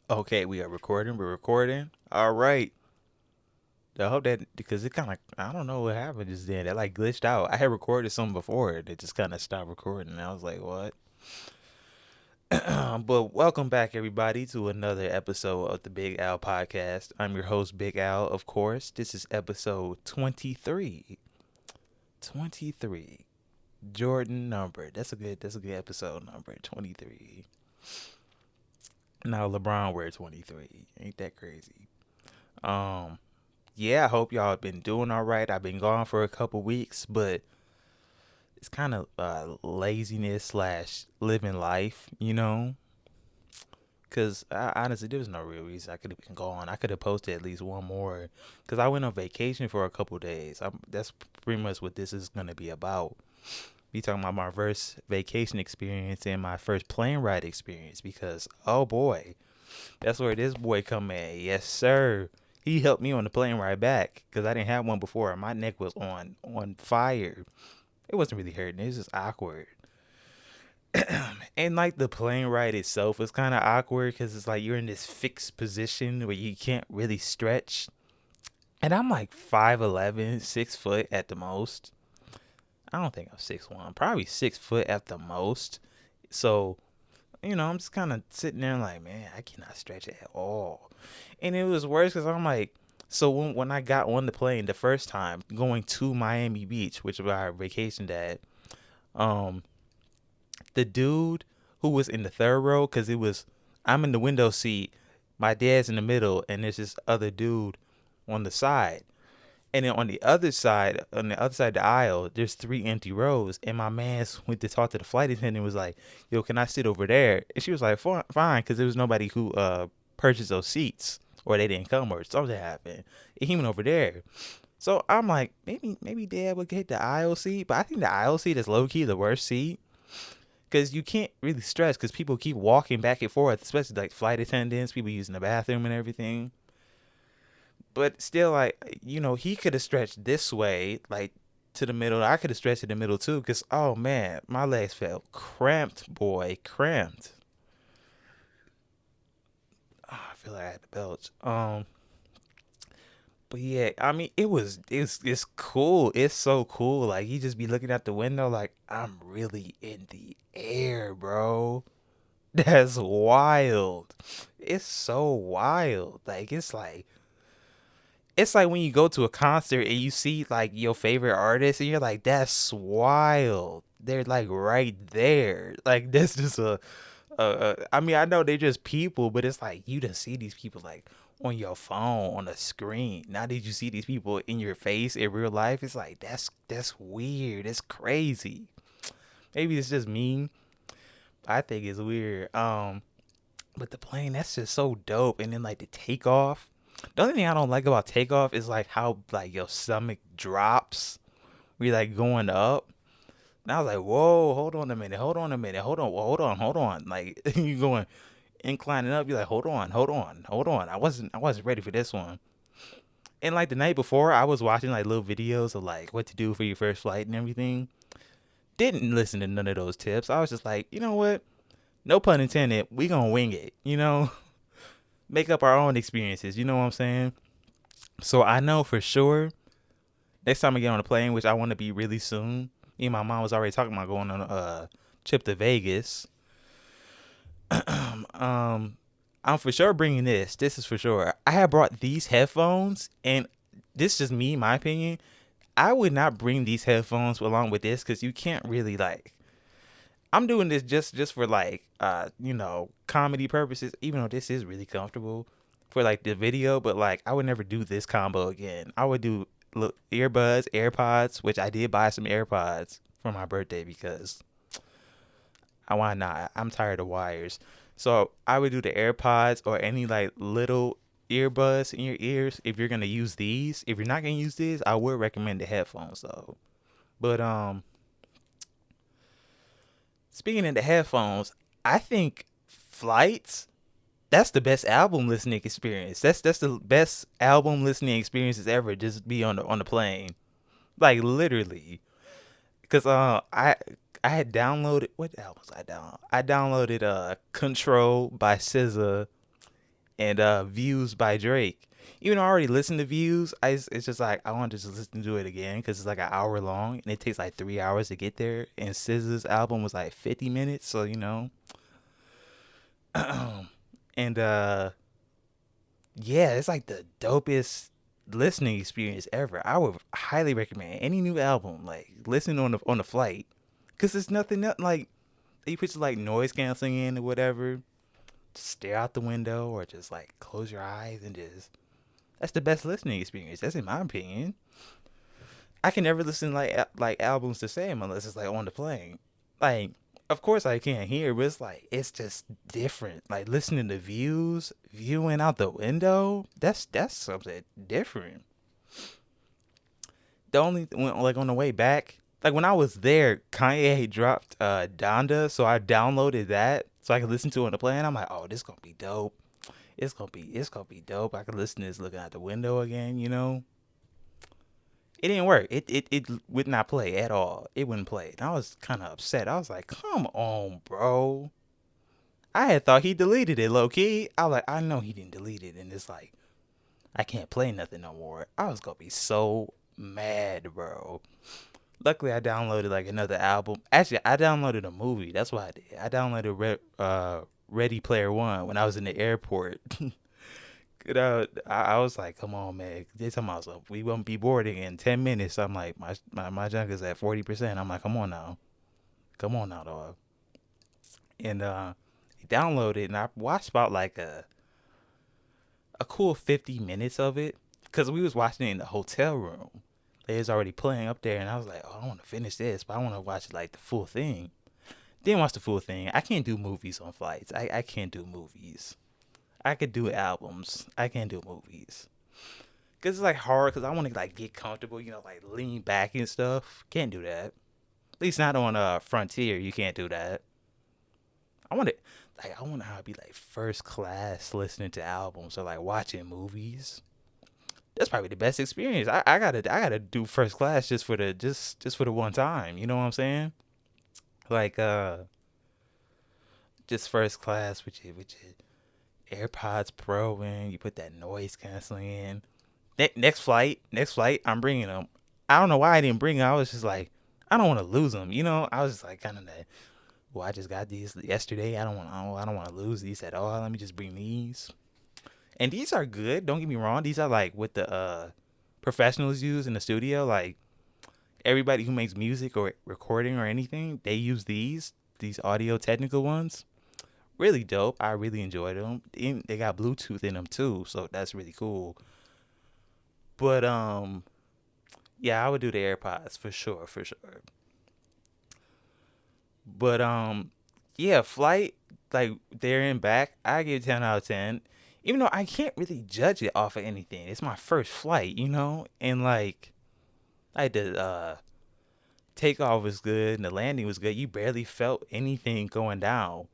Okay, we are recording. We're recording. All right. I hope that because it kind of I don't know what happened just then. That like glitched out. I had recorded something before it. It just kind of stopped recording. And I was like, what? But welcome back, everybody, to another episode of the Big Al Podcast. I'm your host, Big Al. Of course, this is episode 23. 23. Jordan number. That's a good episode number. 23. Now LeBron wear 23. Ain't that crazy? Um. Yeah, I hope y'all have been doing all right. I've been gone for a couple weeks, but it's kind of laziness slash living life, you know? Because honestly, there was no real reason I could have been gone. I could have posted at least one more. Because I went on vacation for a couple days. That's pretty much what this is going to be about. Be talking about my first vacation experience and my first plane ride experience. Because, oh boy, that's where this boy come in. Yes, sir. He helped me on the plane ride back because I didn't have one before. My neck was on fire. It wasn't really hurting. It was just awkward. And like the plane ride itself was kind of awkward because it's like you're in this fixed position where you can't really stretch. And I'm like 5'11", 6 foot at the most. I don't think I'm 6'1", probably 6 foot at the most. So I'm just kind of sitting there like, man, I cannot stretch at all. And it was worse because I'm like, so when I got on the plane the first time going to Miami Beach, which was our vacation at, um, the dude who was in the third row, because I'm in the window seat, my dad's in the middle, and there's this other dude on the side. And then on the other side of the aisle, there's three empty rows. And my man went to talk to the flight attendant and was like, yo, can I sit over there? And she was like, fine, because there was nobody who purchased those seats or they didn't come or something happened. And he went over there. So I'm like, maybe dad would get the aisle seat. But I think the aisle seat is low key the worst seat because you can't really stress because people keep walking back and forth, especially like flight attendants, people using the bathroom and everything. But still, like, he could have stretched this way, like to the middle. I could have stretched to the middle too, because oh man, my legs felt cramped, boy, cramped. I feel like I had the belch. But yeah, I mean, it's cool. It's so cool. Like you just be looking out the window, like I'm really in the air, bro. That's wild. It's so wild. It's like when you go to a concert and you see like your favorite artist and you're like, that's wild. They're like right there. Like that's just I mean, I know they're just people, but it's like you just see these people like on your phone on a screen. Now that you see these people in your face in real life, it's like that's weird. It's crazy. Maybe it's just me. I think it's weird. But the plane, that's just so dope. And then like the takeoff. The only thing I don't like about takeoff is like how like your stomach drops. We like going up. And I was like, whoa, hold on a minute, hold on a minute, hold on. Like you going inclining up, you're like, hold on. I wasn't ready for this one. And like the night before, I was watching like little videos of like what to do for your first flight and everything. Didn't listen to none of those tips. I was just like, you know what? No pun intended. We gonna wing it. Make up our own experiences. You know what I'm saying? So I know for sure next time I get on a plane, which I want to be really soon. Me and my mom was already talking about going on a trip to Vegas. um, I'm for sure bringing this. This is for sure. I have brought these headphones, and this is just me, my opinion. I would not bring these headphones along with this because you can't really like. I'm doing this just for like comedy purposes. Even though this is really comfortable for like the video, but like I would never do this combo again. I would do look earbuds, AirPods, which I did buy some AirPods for my birthday because I why not? I'm tired of wires. So I would do the AirPods or any like little earbuds in your ears if you're gonna use these. If you're not gonna use these, I would recommend the headphones though. But speaking of the headphones, I think flights that's the best album listening experience. That's the best album listening experiences ever. Just be on the plane, like literally. Cause I had downloaded what albums I downloaded. I downloaded Control by SZA and Views by Drake. Even though I already listened to Views, it's just like I want to just listen to it again because it's like an hour long and it takes like 3 hours to get there. And SZA's album was like 50 minutes, so you know. And yeah, it's like the dopest listening experience ever. I would highly recommend any new album, like listen on the flight, cause there's nothing like you put like noise canceling in or whatever. Just stare out the window or just like close your eyes and just that's the best listening experience. That's in my opinion. I can never listen like albums the same unless it's like on the plane. Like, of course I can't hear, but it's just different. Like listening to viewing out the window. That's something different. The only like on the way back, like when I was there, Kanye dropped Donda, so I downloaded that so I could listen to it on the plane. I'm like, oh, this gonna be dope. It's gonna be dope. I could listen to this looking out the window again, you know. It didn't work. It would not play at all. It wouldn't play. And I was kind of upset. I was like, come on, bro. I had thought he deleted it low key. I was like, I know he didn't delete it. And it's like, I can't play nothing no more. I was going to be so mad, bro. Luckily, I downloaded like another album. Actually, I downloaded a movie. That's what I did. I downloaded Ready Player One when I was in the airport. I was like, come on, man. They talking about something. We won't be boarding in 10 minutes. I'm like, my junk is at 40%. I'm like, come on now. Come on now, dog. And he downloaded and I watched about like a cool 50 minutes of it. Because we was watching it in the hotel room. They was already playing up there. And I was like, oh, I want to finish this. But I want to watch like the full thing. Didn't watch the full thing. I can't do movies on flights. I can't do movies. I could do albums. I can't do movies. Cause it's like hard. Cause I want to like get comfortable. You know, like lean back and stuff. Can't do that. At least not on Frontier. You can't do that. I want it. Like I want to be like first class listening to albums or like watching movies. That's probably the best experience. I gotta do first class just for the one time. You know what I'm saying? Like just first class with your AirPods Pro in. You put that noise canceling in. Next flight, I'm bringing them. I don't know why I didn't bring them. I was just like, I don't want to lose them. You know, I was just like kind of that. Well, I just got these yesterday. I don't want to lose these at all. Let me just bring these. And these are good. Don't get me wrong. These are like what the professionals use in the studio. Like everybody who makes music or recording or anything, they use these audio technical ones. Really dope. I really enjoyed them. They got Bluetooth in them too, so that's really cool. But yeah, I would do the AirPods for sure. But yeah, flight like there and back, I give 10 out of 10. Even though I can't really judge it off of anything. It's my first flight, you know, and like the takeoff was good and the landing was good. You barely felt anything going down.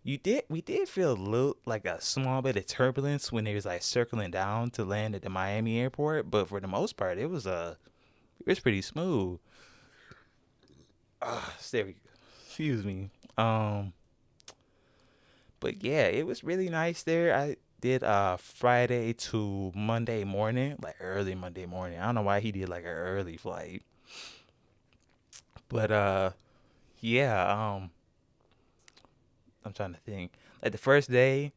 We did feel a little like a small bit of turbulence when they was like circling down to land at the Miami airport, but for the most part it was pretty smooth. There we go. Excuse me. But yeah, it was really nice there. I did Friday to Monday morning, like early Monday morning. I don't know why he did like an early flight. But yeah, I'm trying to think. Like the first day,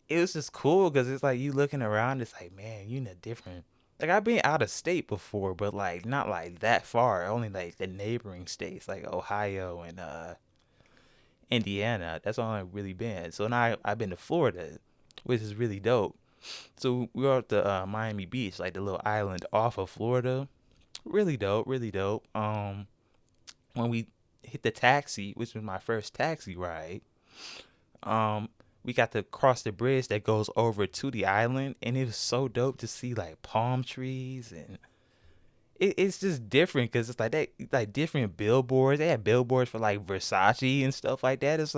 it was just cool because it's like you looking around. It's like, man, you in a different. Like I've been out of state before, but like not like that far. Only like the neighboring states, like Ohio and Indiana. That's all I've really been. So now I've been to Florida, which is really dope. So we were at the Miami Beach, like the little island off of Florida. Really dope, really dope. When we hit the taxi, which was my first taxi ride, we got to cross the bridge that goes over to the island, and it was so dope to see like palm trees, and it's just different because it's like that, like different billboards. They had billboards for like Versace and stuff like that. It's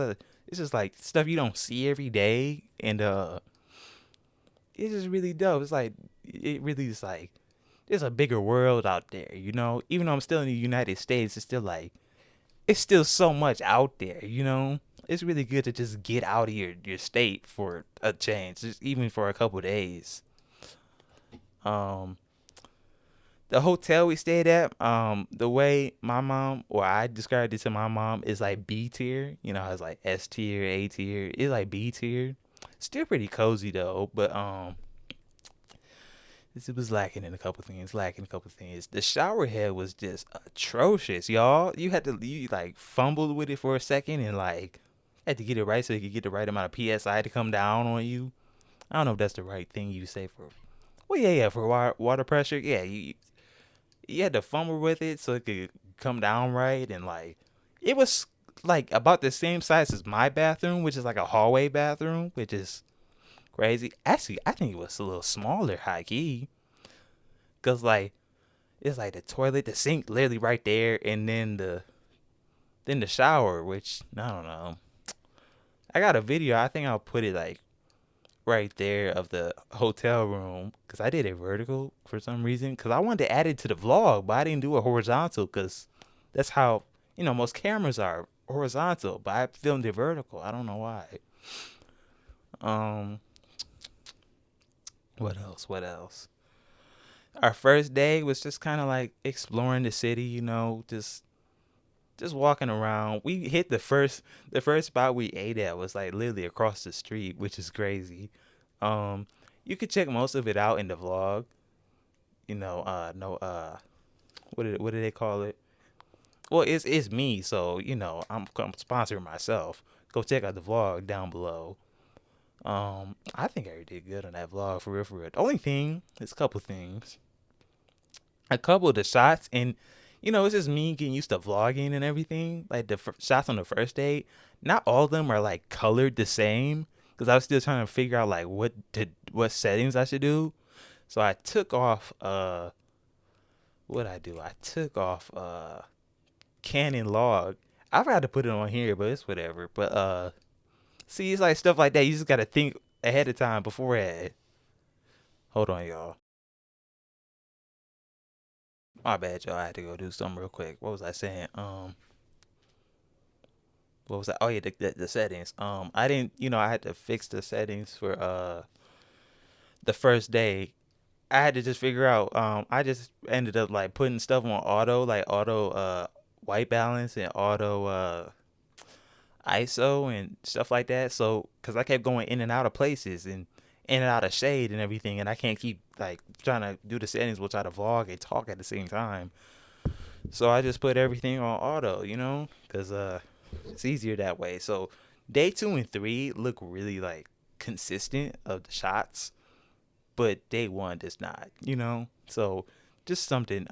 just like stuff you don't see every day, and it's just really dope. It's like it really is like there's a bigger world out there, you know. Even though I'm still in the United States, it's still so much out there, you know. it's really good to just get out of your state for a change, just even for a couple days. Um, the hotel we stayed at, the way my mom or I described it to my mom is like B tier. You know, it's like S tier, A tier. It's like B tier. Still pretty cozy though, but it was lacking in a couple things. Lacking a couple things. The shower head was just atrocious, y'all. You like fumbled with it for a second and like had to get it right so you could get the right amount of psi to come down on you. I don't know if that's the right thing you say for. Well, yeah, for water pressure. Yeah, you had to fumble with it so it could come down right, and like it was like about the same size as my bathroom, which is like a hallway bathroom, which is crazy. Actually, I think it was a little smaller, high key, cause like it's like the toilet, the sink, literally right there, and then the shower, which I don't know. I got a video. I think I'll put it like right there of the hotel room because I did it vertical for some reason because I wanted to add it to the vlog, but I didn't do it horizontal because that's how most cameras are horizontal, but I filmed it vertical. I don't know why. Um, what else? What else? Our first day was just kind of like exploring the city, just walking around. We hit the first spot we ate at was like literally across the street, which is crazy. Um, you could check most of it out in the vlog. No, what do they call it? Well, it's me, so I'm sponsoring myself. Go check out the vlog down below. I think I did good on that vlog for real, for real. The only thing is a couple things. A couple of the shots, and it's just me getting used to vlogging and everything. Like the shots on the first date, not all of them are like colored the same because I was still trying to figure out like what settings I should do. So I took off what I do. I took off Canon log. I forgot to put it on here, but it's whatever. But see, it's like stuff like that. You just gotta think ahead of time beforehand. Hold on, y'all. My bad, y'all. I had to go do something real quick. What was I saying? What was that? Oh yeah, the settings. I didn't. I had to fix the settings for the first day. I had to just figure out. I just ended up like putting stuff on auto, like auto white balance and auto ISO and stuff like that. So, cause I kept going in and out of places and in and out of shade and everything, and I can't keep like trying to do the settings while try to vlog and talk at the same time. So I just put everything on auto, cause it's easier that way. So day 2 and 3 look really like consistent of the shots, but day 1 does not. So just something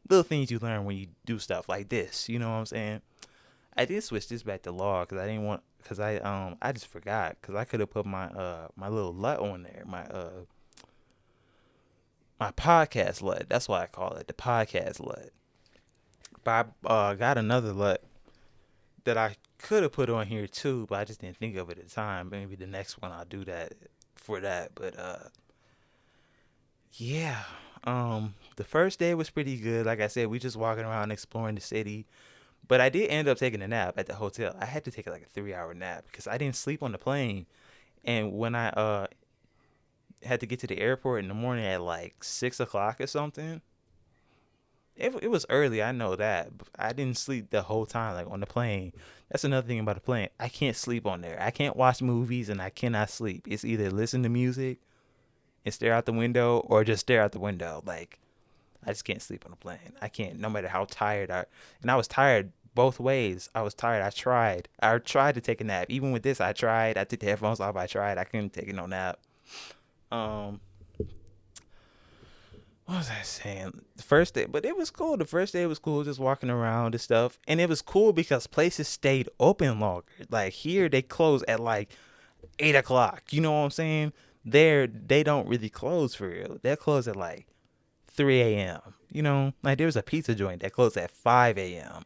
little things you learn when you do stuff like this. You know what I'm saying? I did switch this back to log because I didn't want because I just forgot because I could have put my little LUT on there, my podcast LUT. That's why I call it the podcast LUT. But I got another LUT that I could have put on here too, but I just didn't think of it at the time. Maybe the next one I'll do that for that. But yeah. The first day was pretty good. Like I said, we just walking around exploring the city. But I did end up taking a nap at the hotel. I had to take like a 3-hour nap because I didn't sleep on the plane. And when I had to get to the airport in the morning at like 6 o'clock or something, it was early. I know that. But I didn't sleep the whole time like on the plane. That's another thing about the plane. I can't sleep on there. I can't watch movies and I cannot sleep. It's either listen to music and stare out the window or just stare out the window. Like I just can't sleep on the plane. I can't, no matter how tired and I was tired both ways. I was tired. I tried to take a nap. Even with this, I tried. I took the headphones off. I tried. I couldn't take no nap. Um, what was I saying? The first day, but it was cool. The first day was cool, just walking around and stuff. And it was cool because places stayed open longer. Like here, they close at like 8 o'clock. You know what I'm saying? There, they don't really close for real. They close at like 3 a.m. Like there was a pizza joint that closed at 5 a.m.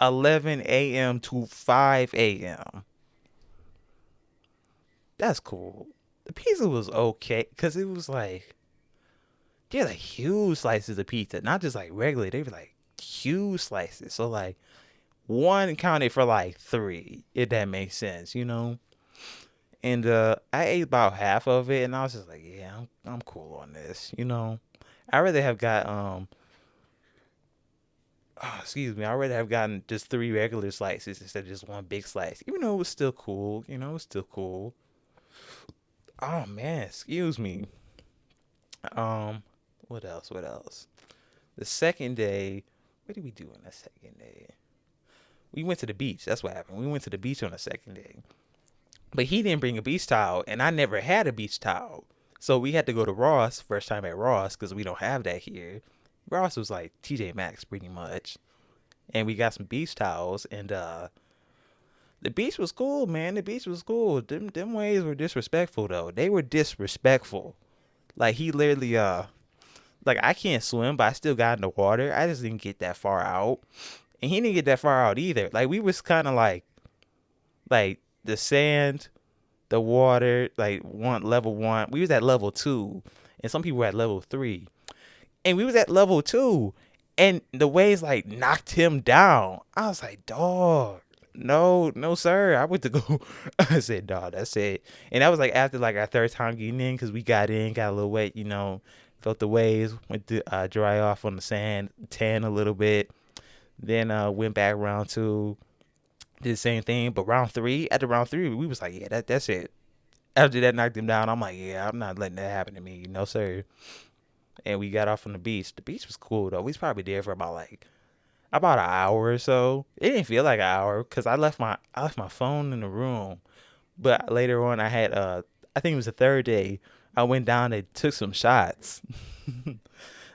11 a.m. to 5 a.m. That's cool. The pizza was okay because it was like they're like huge slices of pizza, not just like regular. They were like huge slices. So like one counted for like three, if that makes sense, And I ate about half of it, and I was just like, yeah, I'm cool on this. I rather have got excuse me, I rather have gotten just three regular slices instead of just one big slice, even though it was still cool. It was still cool. Oh man, excuse me. Um, what else? What else? The second day, what did we do on the second day? We went to the beach. That's what happened. We went to the beach on the second day. But he didn't bring a beach towel, and I never had a beach towel. So we had to go to Ross, first time at Ross, because we don't have that here. Ross was like TJ Maxx pretty much. And we got some beach towels, and the beach was cool, man. The beach was cool. Them waves were disrespectful, though. They were disrespectful. Like, he literally, like, I can't swim, but I still got in the water. I just didn't get that far out. And he didn't get that far out either. Like, we was kind of like the sand, the water, like level 1. We was at level 2, and some people were at level 3. And we was at level 2, and the waves like knocked him down. I was like, dog, no, sir. I went to go. I said, dog, that's it. And that was like after like our third time getting in, because we got in, got a little wet, felt the waves, went to dry off on the sand, tan a little bit. Then went back round 2, did the same thing. But after round 3, we was like, yeah, that's it. After that knocked him down, I'm like, yeah, I'm not letting that happen to me, no sir. And we got off on the beach. The beach was cool though. We was probably there for about an hour or so. It didn't feel like an hour because I left my phone in the room. But later on, I had I think it was the third day. I went down and took some shots.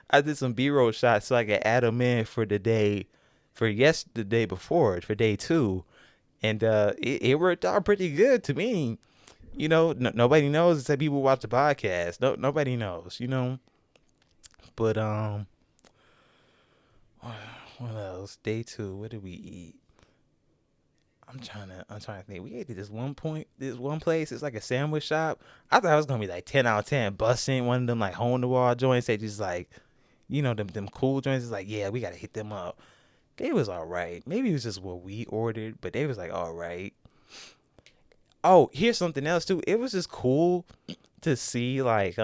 I did some B-roll shots so I could add them in for the day, the day before, for day 2, and it worked out pretty good to me. Nobody knows except people watch the podcast. Nobody knows. But what else? Day 2. What did we eat? I'm trying to think. We ate at this one place. It's like a sandwich shop. I thought it was gonna be like 10 out of 10. Busting one of them like hole in the wall joints. They just like, them cool joints. It's like, yeah, we gotta hit them up. They was all right. Maybe it was just what we ordered, but they was like all right. Oh, here's something else too. It was just cool to see like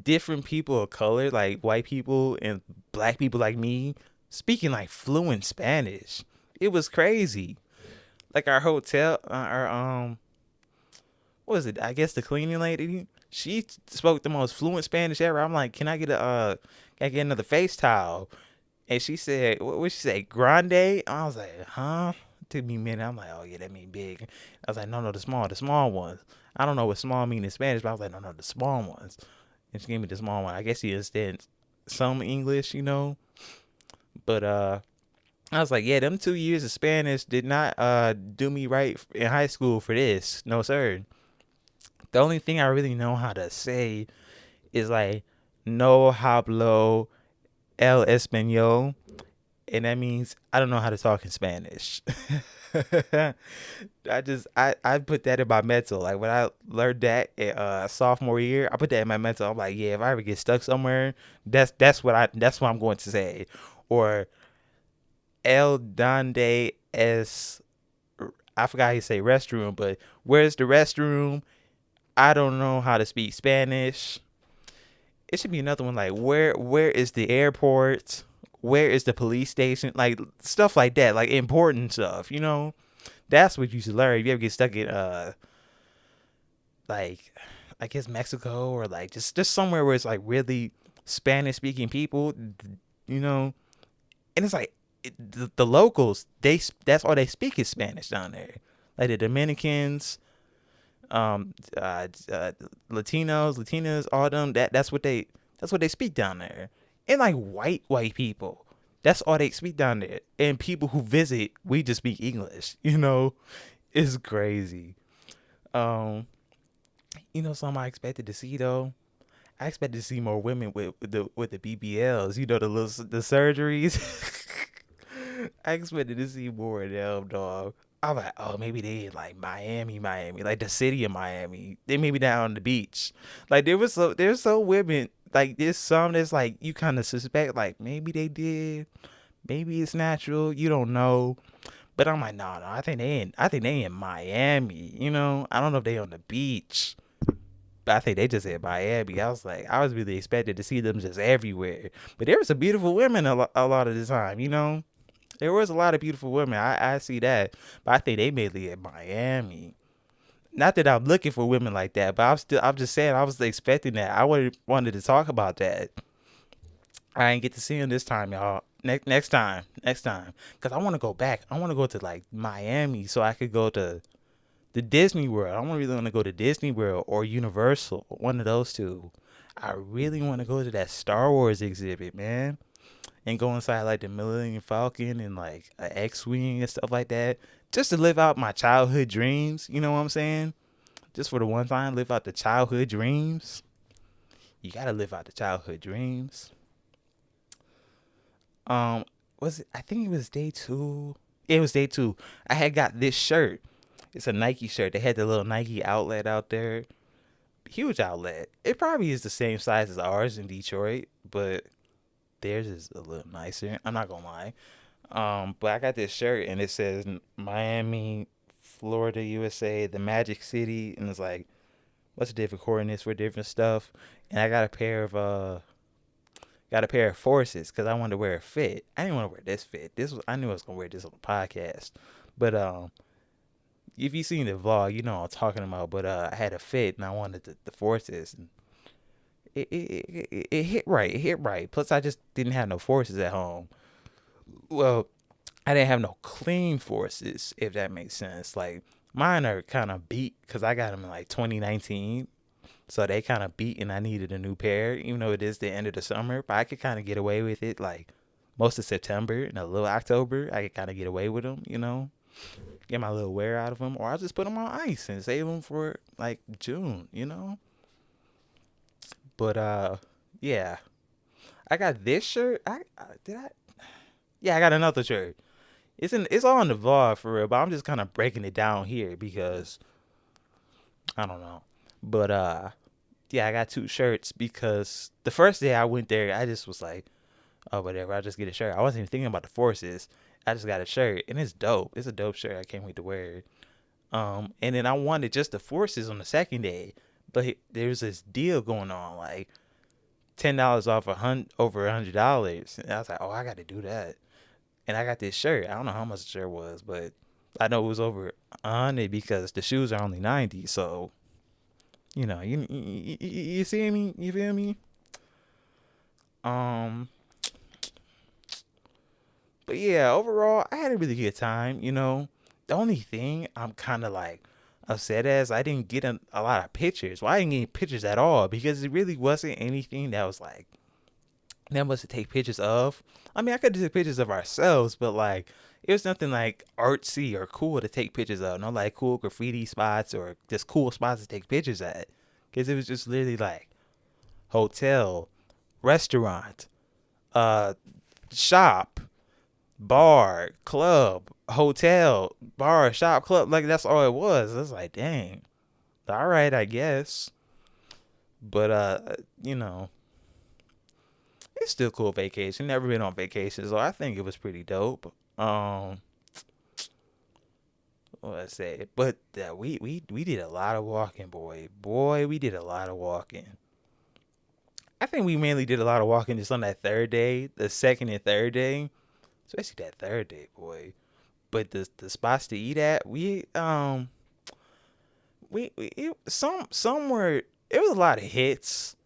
different people of color, like white people and black people like me, speaking like fluent Spanish. It was crazy. Like our hotel, what was it? I guess the cleaning lady. She spoke the most fluent Spanish ever. I'm like, can I get another face towel? And she said, what she say? Grande? I was like, huh? Took me a minute. I'm like, oh yeah, that mean big. I was like, no, the small ones. I don't know what small mean in Spanish, but I was like, no, the small ones. And she gave me the small one. I guess she understands some English, But I was like, yeah, them 2 years of Spanish did not do me right in high school for this. No, sir. The only thing I really know how to say is like, no hablo el español. And that means I don't know how to talk in Spanish. I put that in my mental. Like when I learned that sophomore year, I put that in my mental. I'm like, yeah, if I ever get stuck somewhere, that's what I'm going to say. Or el donde es, I forgot how you say restroom, but where's the restroom? I don't know how to speak Spanish. It should be another one like where is the airport? Where is the police station? Like stuff like that, like important stuff, That's what you should learn if you ever get stuck in like I guess Mexico or like just somewhere where it's like really Spanish speaking people, And it's like the locals, that's all they speak is Spanish down there. Like the Dominicans, Latinas, all them. That's what they speak down there. And like white people, that's all they speak down there. And people who visit, we just speak English. It's crazy. Something I expected to see though. I expected to see more women with the BBLs. The surgeries. I expected to see more of them, dog. I'm like, oh, maybe they in like Miami, like the city of Miami. They may be down on the beach. Like there's some women, like there's some that's like you kind of suspect, like maybe they did, Maybe it's natural. You don't know. But I'm like, no, I think they in Miami. I don't know if they on the beach. But I think they just in Miami. I was really expected to see them just everywhere. But there was some beautiful women a lot of the time. There was a lot of beautiful women. I see that. But I think they mainly in Miami. Not that I'm looking for women like that, but I'm just saying I was expecting that. I wanted to talk about that. I ain't get to see him this time, y'all. Next time, cause I want to go back. I want to go to like Miami so I could go to the Disney World. I really want to go to Disney World or Universal, one of those two. I really want to go to that Star Wars exhibit, man, and go inside like the Millennium Falcon and like an X-wing and stuff like that, just to live out my childhood dreams. You know what I'm saying? Just for the one time, live out the childhood dreams. You gotta live out the childhood dreams. Um, was it? I think it was day two. It was day two. I had got this shirt. It's a Nike shirt. They had the little Nike outlet out there. Huge outlet. It probably is the same size as ours in Detroit, but theirs is a little nicer. I'm not gonna lie. But I got this shirt and it says Miami, Florida, USA, the Magic City, and it's like what's the different coordinates for different stuff. And I got a pair of forces because I wanted to wear a fit. I didn't want to wear this fit. I knew I was gonna wear this on the podcast. But if you seen the vlog, you know what I'm talking about. But I had a fit and I wanted the forces. And it hit right. It hit right. Plus, I just didn't have no forces at home. Well, I didn't have no clean forces, if that makes sense. Like mine are kind of beat because I got them in like 2019. So they kind of beat and I needed a new pair, even though it is the end of the summer. But I could kind of get away with it like most of September and a little October. I could kind of get away with them. Get my little wear out of them. Or I'll just put them on ice and save them for like June. But yeah. I got this shirt. Did I? Yeah, I got another shirt. It's all in the vlog for real, but I'm just kind of breaking it down here because I don't know. But yeah, I got two shirts because the first day I went there, I just was like, oh, whatever, I'll just get a shirt. I wasn't even thinking about the forces. I just got a shirt and it's dope. It's a dope shirt. I can't wait to wear it. And then I wanted just the forces on the second day, but there's this deal going on, like $10 off over $100. And I was like, oh, I got to do that. And I got this shirt. I don't know how much the shirt was, but I know it was over 100 because the shoes are only 90. So, you see me? You feel me? But yeah, overall, I had a really good time. The only thing I'm kind of like upset as I didn't get a lot of pictures. Well, I didn't get pictures at all because it really wasn't anything that was like that much to take pictures of. I mean, I could take pictures of ourselves, but like it was nothing like artsy or cool to take pictures of. No like cool graffiti spots or just cool spots to take pictures at. Because it was just literally like hotel, restaurant, shop, bar, club, hotel, bar, shop, club. Like that's all it was. I was like, dang. All right, I guess. But it's still cool vacation. Never been on vacation, so I think it was pretty dope. What I say, but we did a lot of walking, boy. We did a lot of walking. I think we mainly did a lot of walking just on that third day, the second and third day, especially that third day, boy. But the spots to eat at, some were it was a lot of hits.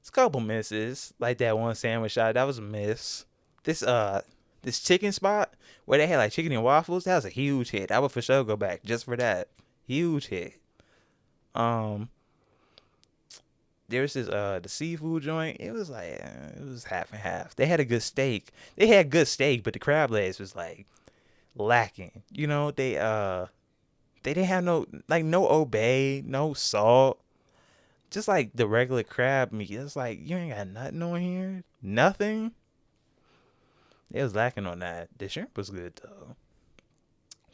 It's a couple misses, like that one sandwich shop. That was a miss. This chicken spot where they had like chicken and waffles, that was a huge hit. I would for sure go back just for that. Huge hit. Um, there was this the seafood joint. It was like it was half and half. They had a good steak. They had good steak, but the crab legs was like lacking. They didn't have no obey, no salt. Just like the regular crab meat. It's like you ain't got nothing on here. Nothing. It was lacking on that. The shrimp was good though.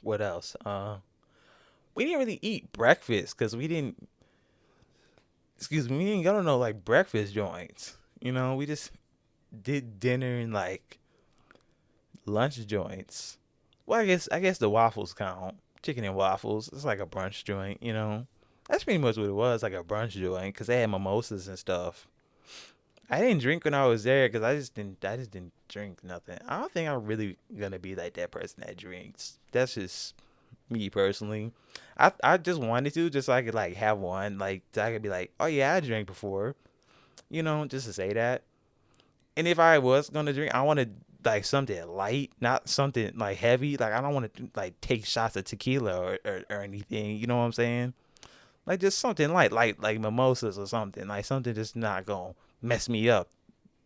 What else? We didn't really eat breakfast because we didn't. Excuse me, we didn't go to no like breakfast joints. We just did dinner and like Lunch joints. Well, I guess the waffles count. Chicken and waffles. It's like a brunch joint, you know. That's pretty much what it was, like a brunch joint, cause they had mimosas and stuff. I didn't drink when I was there, cause I just didn't drink nothing. I don't think I'm really gonna be like that person that drinks. That's just me personally. I just wanted to, just so I could like have one, like so I could be like, oh yeah, I drank before, just to say that. And if I was gonna drink, I wanted like something light, not something like heavy. Like I don't want to like take shots of tequila or anything. You know what I'm saying? Like just something light, like mimosas or something. Like something just not gonna mess me up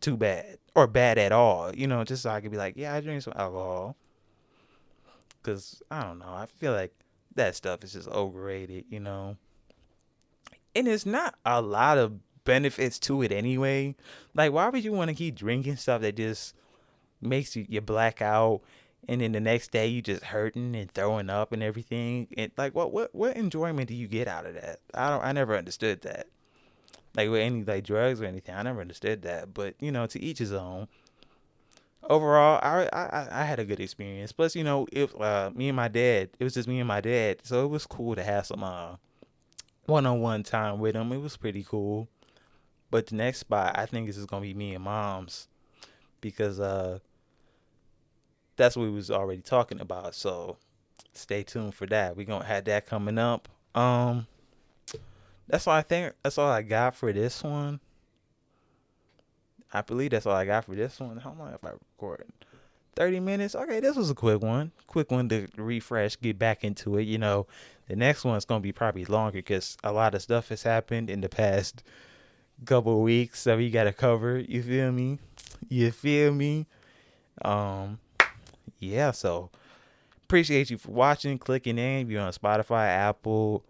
too bad or bad at all. Just so I could be like, yeah, I drink some alcohol. Cause I don't know. I feel like that stuff is just overrated. And it's not a lot of benefits to it anyway. Like, why would you want to keep drinking stuff that just makes you black out, and then the next day you just hurting and throwing up and everything? And like, what enjoyment do you get out of that? I never understood that. Like with any like drugs or anything, I never understood that. But to each his own. Overall, I had a good experience. Plus, if me and my dad, it was just me and my dad, so it was cool to have some one-on-one time with him. It was pretty cool. But the next spot, I think this is gonna be me and mom's, because that's what we was already talking about. So stay tuned for that. We gonna have that coming up. That's all I think. That's all I got for this one. I believe that's all I got for this one. How long have I recorded? 30 minutes. Okay, this was a quick one. Quick one to refresh, get back into it. The next one's gonna be probably longer because a lot of stuff has happened in the past couple of weeks that we gotta cover. You feel me? You feel me? Um, yeah. So appreciate you for watching, clicking in. If you're on Spotify, Apple,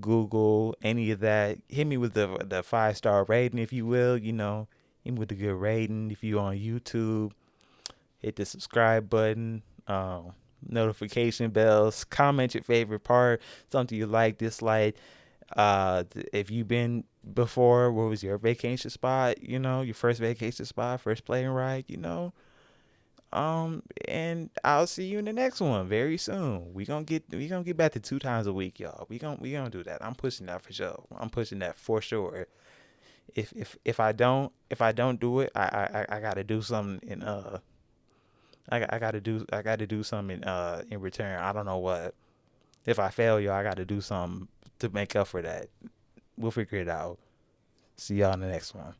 Google, any of that, hit me with the 5-star rating, if you will. Hit me with a good rating. If you're on YouTube, hit the subscribe button, notification bells, comment your favorite part, something you like, dislike. If you've been before, what was your vacation spot? Your first vacation spot, first plane ride. And I'll see you in the next one very soon. We gonna get back to 2 times a week, y'all. We gonna do that. I'm pushing that for sure. I'm pushing that for sure. If I don't do it, I gotta do something I gotta do something in return. I don't know what. If I fail y'all, I gotta do something to make up for that. We'll figure it out. See y'all in the next one.